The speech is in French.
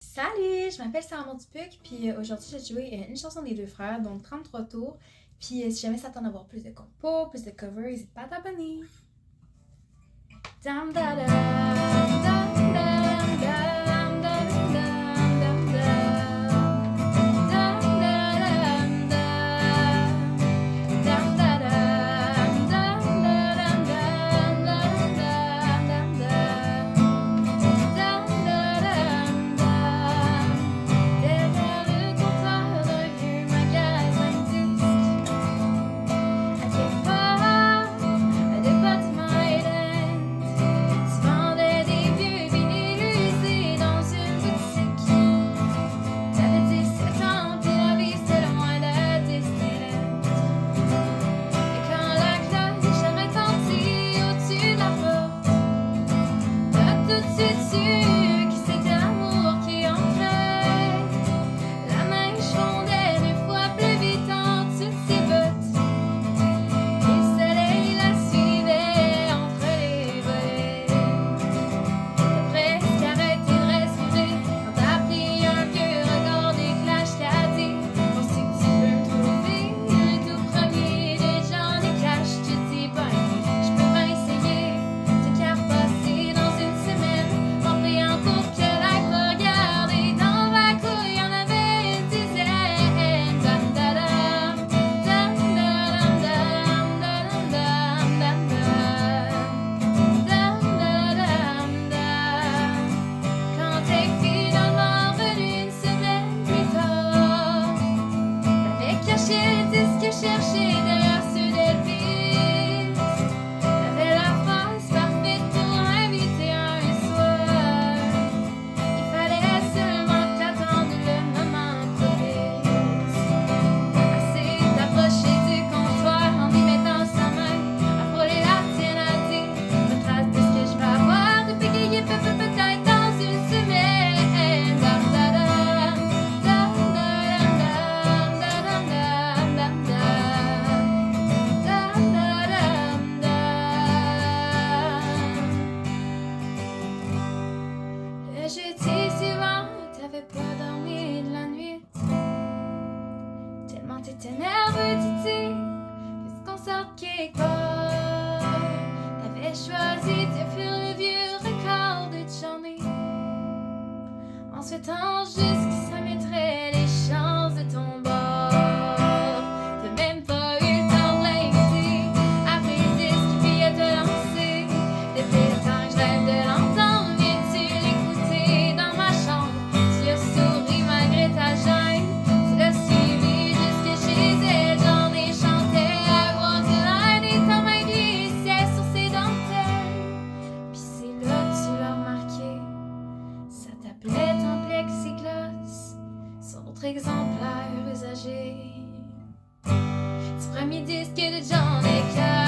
Salut, je m'appelle Sarah Montipuc, puis aujourd'hui j'ai joué une chanson des deux frères, donc 33 tours. Puis si jamais ça tente d'avoir plus de compos, plus de covers, n'hésite pas à t'abonner. Dam, da, dam, dam, dam, dam, dam, dam, dam, dam. Dam, da, dam, dam. Dam, da, dam, dam, dam, dam, dam, dam, dam, dam. Derrière le comptoir d'un vieux magasin de disques, à quelque part, de bâtiment Eden, tu vendais des vieux vinyles usés dans une boutique. T'avais 17 ans, puis la vie c'était loin de Disneyland. Et quand la cloche a retenti au-dessus de la porte, t'as tout de suite su que c'était l'amour qui entrait. La neige fondait 2 fois plus vite en dessous de ses bottes. Et le soleil la suivait entre les volets. T'as presque arrêté de respirer quand t'as pris un vieux regard des clashs t'as dit: penses-tu que tu peux me trouver le tout premier de Johnny Cash? Tu dis ben, je peux bien essayer. T'as qu'à repasser dans une semaine en payant pour que la croix regarde. Et dans ma couille y'en avait une dizaine. Dam da dam, dam da dam dam dam dam dam dam dam dam. Quand t'es finalement revenu une semaine plus tard, t'avais caché le disque cherché derrière ceux d'Elvis. T'avais la phrase parfaite pour inviter un soir. Il fallait seulement que t'attendes le moment propice. Assez d'approcher du comptoir en y mettant sa main à frôler la tienne, à dire une trace de ce que je vais avoir de bégayer peut-être dans une semaine. Dam da dam, dam da dam dam dam dam dam dam dam dam. Le jeudi suivant, t'avais pas dormi de la nuit, tellement t'étais nerveux, dis-tu, puisqu'on sort quelque part. T'avais choisi de faire le vieux record de Johnny, en souhaitant juste que ça mettrait les chances de ton bord. T'as même pas eu le temps de l'inviter à appeler le disque puis à te lancer. Depuis le temps que je rêve de l'entendre, viens-tu l'écouter dans ma chambre? Tu as souri malgré ta gêne, tu l'as suivi jusque chez elle. J'en ai chanté à voix de et ta main glissait sur ses dentelles. Pis c'est là que tu l'as remarqué, sa tablette en plexiglas, son autre exemplaire usagé du premier disque de Johnny Cash.